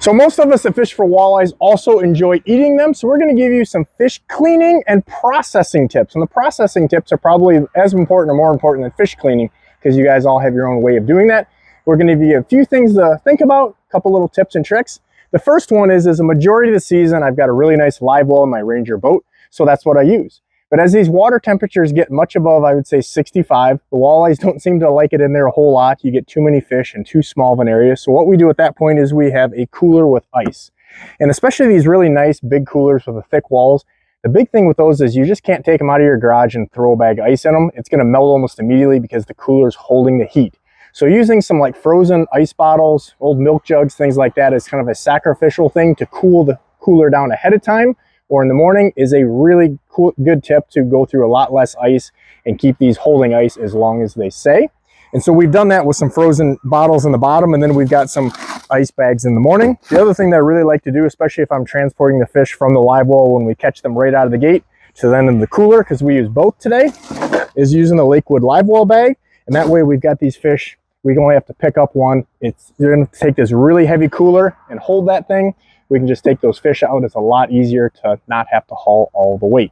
So most of us that fish for walleyes also enjoy eating them. So we're going to give you some fish cleaning and processing tips. And the processing tips are probably as important or more important than fish cleaning, because you guys all have your own way of doing that. We're going to give you a few things to think about, a couple little tips and tricks. The first one is a majority of the season, I've got a really nice live well in my Ranger boat. So that's what I use. But as these water temperatures get much above, I would say 65, the walleyes don't seem to like it in there a whole lot. You get too many fish in too small of an area. So what we do at that point is we have a cooler with ice. And especially these really nice big coolers with the thick walls, the big thing with those is you just can't take them out of your garage and throw a bag of ice in them. It's going to melt almost immediately because the cooler is holding the heat. So using some like frozen ice bottles, old milk jugs, things like that is kind of a sacrificial thing to cool the cooler down ahead of time or in the morning is a really good tip to go through a lot less ice and keep these holding ice as long as they say. And so we've done that with some frozen bottles in the bottom, and then we've got some ice bags in the morning. The other thing that I really like to do, especially if I'm transporting the fish from the live well when we catch them right out of the gate to then in the cooler, because we use both today, is using the Lakewood live well bag. And that way we've got these fish, we only have to pick up one. You're going to take this really heavy cooler and hold that thing. We can just take those fish out. It's a lot easier to not have to haul all the weight.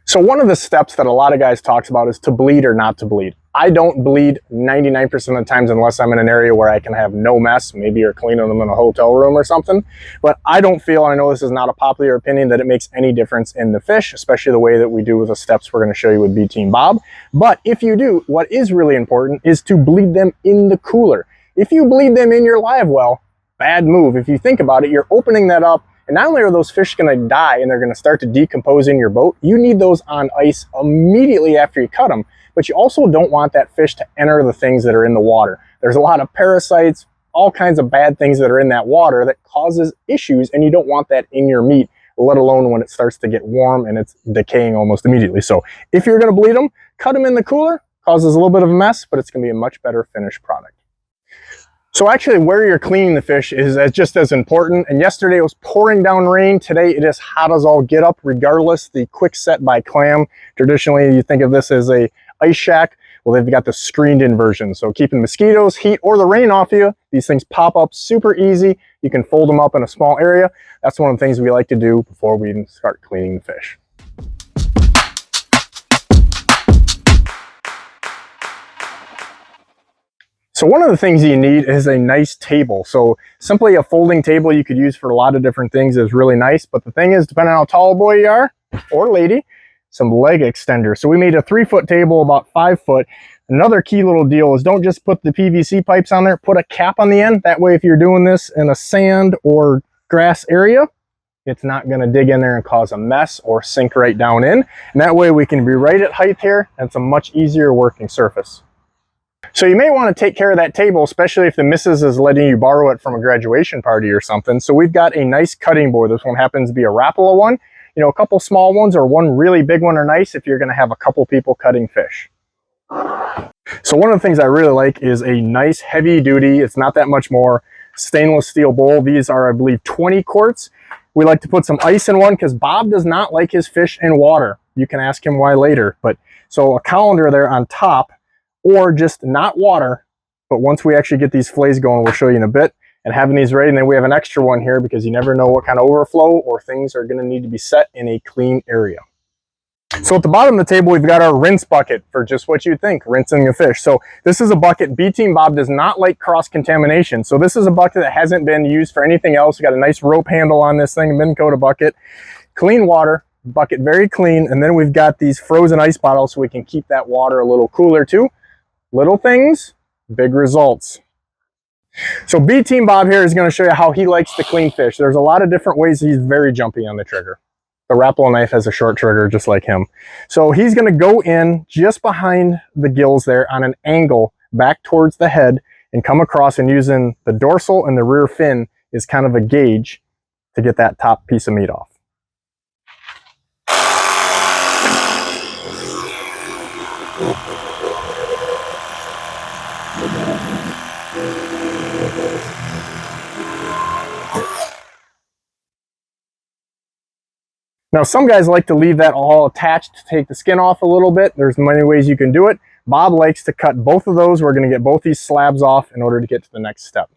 So one of the steps that a lot of guys talks about is to bleed or not to bleed. I don't bleed 99% of the times unless I'm in an area where I can have no mess. Maybe you're cleaning them in a hotel room or something. But I don't feel, and I know this is not a popular opinion, that it makes any difference in the fish, especially the way that we do with the steps we're going to show you with B-Team Bob. But if you do, what is really important is to bleed them in the cooler. If you bleed them in your live well, bad move. If you think about it, you're opening that up. And not only are those fish going to die and they're going to start to decompose in your boat, you need those on ice immediately after you cut them. But you also don't want that fish to enter the things that are in the water. There's a lot of parasites, all kinds of bad things that are in that water that causes issues, and you don't want that in your meat, let alone when it starts to get warm and it's decaying almost immediately. So if you're going to bleed them, cut them in the cooler. Causes a little bit of a mess, but it's going to be a much better finished product. So actually where you're cleaning the fish is just as important. And yesterday it was pouring down rain. Today it is hot as all get up. Regardless, the quick set by Clam, traditionally you think of this as a ice shack. Well, they've got the screened in version. So keeping mosquitoes, heat, or the rain off you, these things pop up super easy. You can fold them up in a small area. That's one of the things we like to do before we even start cleaning the fish. So one of the things you need is a nice table. So simply a folding table you could use for a lot of different things is really nice. But the thing is, depending on how tall a boy you are, or lady, some leg extenders. So we made a 3-foot table, about 5 foot. Another key little deal is don't just put the PVC pipes on there, put a cap on the end. That way if you're doing this in a sand or grass area, it's not going to dig in there and cause a mess or sink right down in. And that way we can be right at height here, and it's a much easier working surface. So you may want to take care of that table, especially if the missus is letting you borrow it from a graduation party or something. So we've got a nice cutting board. This one happens to be a Rapala one. You know, a couple small ones or one really big one are nice if you're going to have a couple people cutting fish. So one of the things I really like is a nice heavy duty, it's not that much more, stainless steel bowl. These are, I believe, 20 quarts. We like to put some ice in one because Bob does not like his fish in water. You can ask him why later. But so a colander there on top, or just not water, but once we actually get these fillets going, we'll show you in a bit, and having these ready. And then we have an extra one here because you never know what kind of overflow or things are going to need to be set in a clean area. So at the bottom of the table, we've got our rinse bucket for just what you'd think, rinsing a fish. So this is a bucket. B-Team Bob does not like cross-contamination. So this is a bucket that hasn't been used for anything else. We got a nice rope handle on this thing, a Minn Kota bucket, clean water, bucket very clean. And then we've got these frozen ice bottles so we can keep that water a little cooler too. Little things, big results. So B-Team Bob here is going to show you how he likes to clean fish. There's a lot of different ways. He's very jumpy on the trigger. The Rapala knife has a short trigger just like him. So he's going to go in just behind the gills there on an angle back towards the head and come across, and using the dorsal and the rear fin is kind of a gauge to get that top piece of meat off. Now some guys like to leave that all attached to take the skin off a little bit. There's many ways you can do it. Bob likes to cut both of those. We're going to get both these slabs off in order to get to the next step.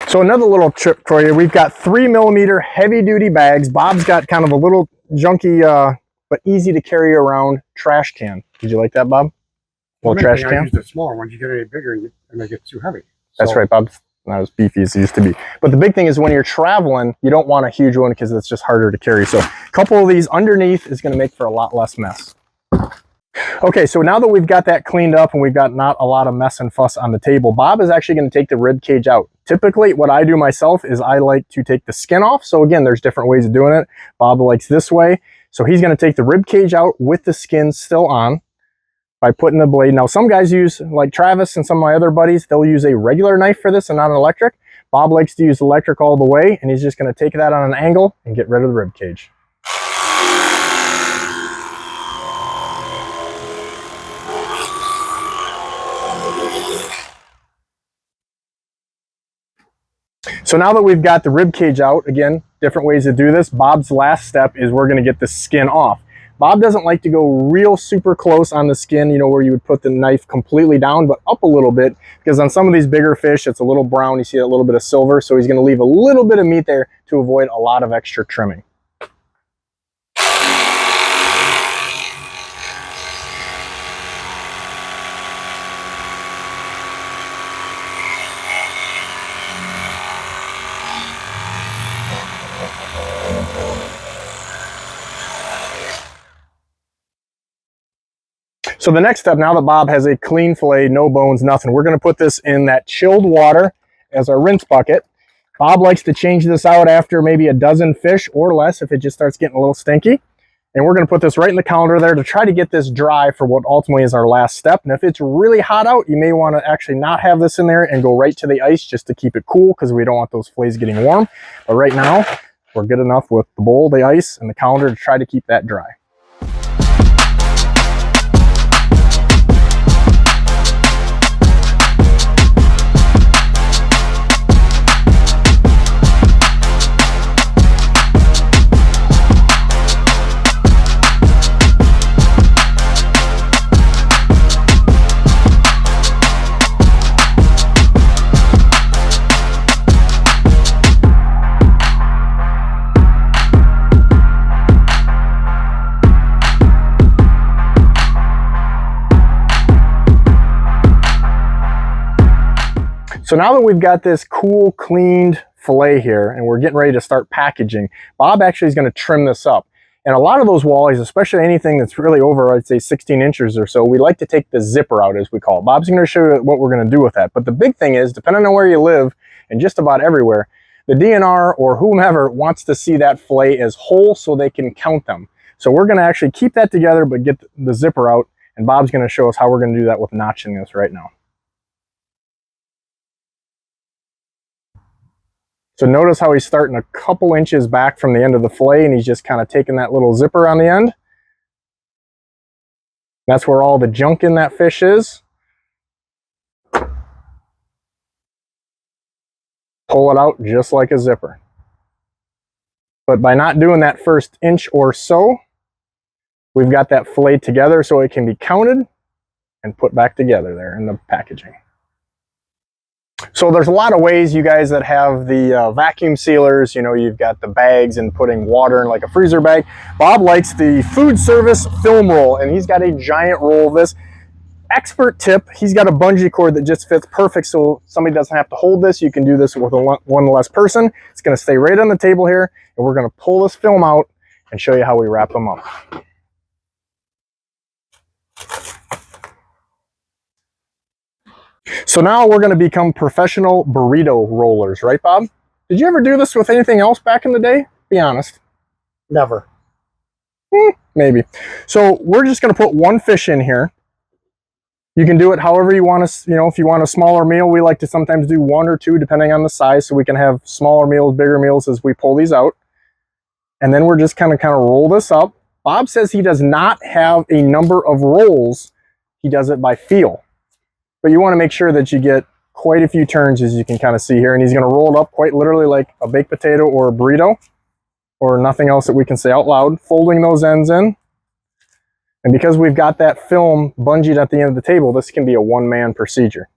So another little tip for you, we've got 3mm heavy duty bags. Bob's got kind of a little junky, but easy to carry around trash can. Did you like that, Bob? Little trash can? I use the smaller ones. You get any bigger and they get too heavy. That's right, Bob's not as beefy as it used to be. But the big thing is when you're traveling, you don't want a huge one because it's just harder to carry. So a couple of these underneath is going to make for a lot less mess. Okay, so now that we've got that cleaned up and we've got not a lot of mess and fuss on the table, Bob is actually going to take the rib cage out. Typically, what I do myself is I like to take the skin off. So again, there's different ways of doing it. Bob likes this way. So he's going to take the rib cage out with the skin still on by putting the blade. Now, some guys use, like Travis and some of my other buddies, they'll use a regular knife for this and not an electric. Bob likes to use electric all the way, and he's just going to take that on an angle and get rid of the rib cage. So now that we've got the rib cage out, again, different ways to do this. Bob's last step is we're going to get the skin off. Bob doesn't like to go real super close on the skin, you know, where you would put the knife completely down, but up a little bit, because on some of these bigger fish, it's a little brown. You see a little bit of silver, so he's going to leave a little bit of meat there to avoid a lot of extra trimming. So the next step, now that Bob has a clean fillet, no bones, nothing, we're going to put this in that chilled water as our rinse bucket. Bob likes to change this out after maybe a dozen fish or less if it just starts getting a little stinky. And we're going to put this right in the counter there to try to get this dry for what ultimately is our last step. And if it's really hot out, you may want to actually not have this in there and go right to the ice just to keep it cool, because we don't want those fillets getting warm. But right now, we're good enough with the bowl, the ice, and the counter to try to keep that dry. So now that we've got this cool, cleaned fillet here and we're getting ready to start packaging, Bob actually is going to trim this up. And a lot of those walleyes, especially anything that's really over, I'd say 16 inches or so, we like to take the zipper out, as we call it. Bob's going to show you what we're going to do with that. But the big thing is, depending on where you live, and just about everywhere, the DNR or whomever wants to see that fillet as whole so they can count them. So we're going to actually keep that together, but get the zipper out. And Bob's going to show us how we're going to do that with notching this right now. So notice how he's starting a couple inches back from the end of the fillet, and he's just kind of taking that little zipper on the end. That's where all the junk in that fish is. Pull it out just like a zipper. But by not doing that first inch or so, we've got that fillet together so it can be counted and put back together there in the packaging. So there's a lot of ways, you guys that have the vacuum sealers, you know, you've got the bags and putting water in like a freezer bag. Bob likes the food service film roll, and he's got a giant roll of this. Expert tip, he's got a bungee cord that just fits perfect, so somebody doesn't have to hold this. You can do this with one less person. It's going to stay right on the table here, and we're going to pull this film out and show you how we wrap them up. So now we're going to become professional burrito rollers, right, Bob? Did you ever do this with anything else back in the day? Be honest. Never. Maybe. So we're just going to put one fish in here. You can do it however you want to, you know, if you want a smaller meal, we like to sometimes do one or two depending on the size, so we can have smaller meals, bigger meals as we pull these out. And then we're just kind of roll this up. Bob says he does not have a number of rolls. He does it by feel. But you want to make sure that you get quite a few turns, as you can kind of see here, and he's going to roll it up quite literally like a baked potato or a burrito or nothing else that we can say out loud, folding those ends in. And because we've got that film bungeed at the end of the table, this can be a one-man procedure.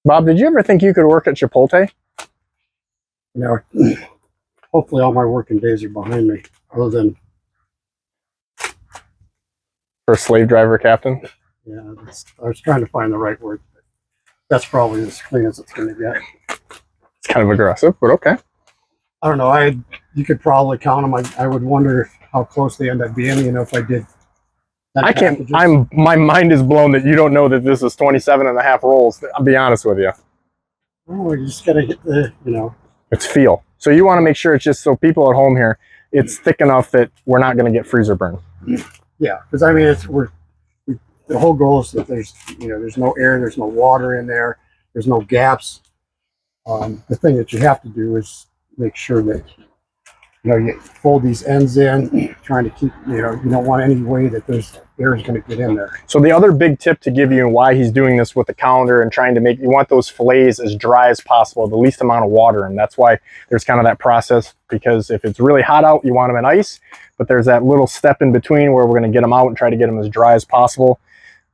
Bob, did you ever think you could work at Chipotle? No. Hopefully all my working days are behind me, other than, For a slave driver captain? yeah, I was trying to find the right word. But that's probably as clean as it's going to get. It's kind of aggressive, but okay. I don't know. You could probably count them. I would wonder how close they end up being. You know, if I did. I can't. My mind is blown that you don't know that this is 27.5 rolls. I'll be honest with you. Oh, you just gotta hit the. You know. It's feel. So you want to make sure it's just so people at home here, it's thick enough that we're not going to get freezer burn. Yeah, because I mean, the whole goal is that there's no air, there's no water in there, there's no gaps. The thing that you have to do is make sure that you fold these ends in, trying to keep you don't want any way that there's air is going to get in there. So the other big tip to give you and why he's doing this with the calendar and trying to you want those fillets as dry as possible, the least amount of water, and that's why there's kind of that process, because if it's really hot out, you want them in ice, but there's that little step in between where we're going to get them out and try to get them as dry as possible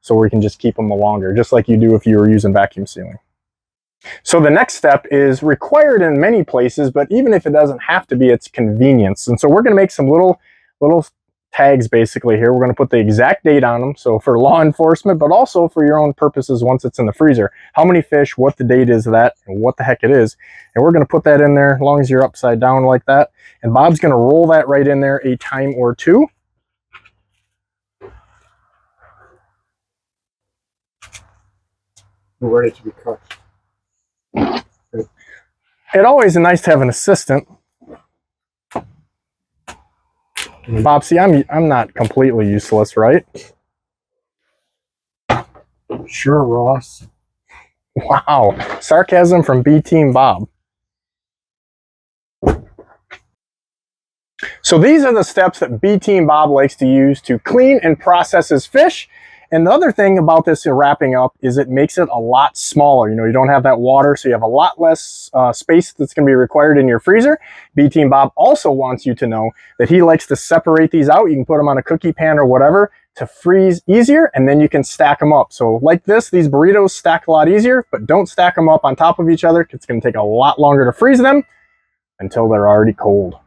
so we can just keep them longer, just like you do if you were using vacuum sealing. So the next step is required in many places, but even if it doesn't have to be, it's convenience. And so we're going to make some little tags basically here. We're going to put the exact date on them, so for law enforcement, but also for your own purposes once it's in the freezer. How many fish, what the date is of that, and what the heck it is. And we're going to put that in there as long as you're upside down like that. And Bob's going to roll that right in there a time or two. We're ready to be cut. It always is nice to have an assistant. Bob, see, I'm not completely useless, right? Sure, Ross. Wow, sarcasm from B Team Bob. So these are the steps that B Team Bob likes to use to clean and process his fish. And the other thing about this wrapping up is it makes it a lot smaller. You don't have that water, so you have a lot less space that's going to be required in your freezer. B Team Bob also wants you to know that he likes to separate these out. You can put them on a cookie pan or whatever to freeze easier, and then you can stack them up. So like this, these burritos stack a lot easier, but don't stack them up on top of each other. It's going to take a lot longer to freeze them until they're already cold.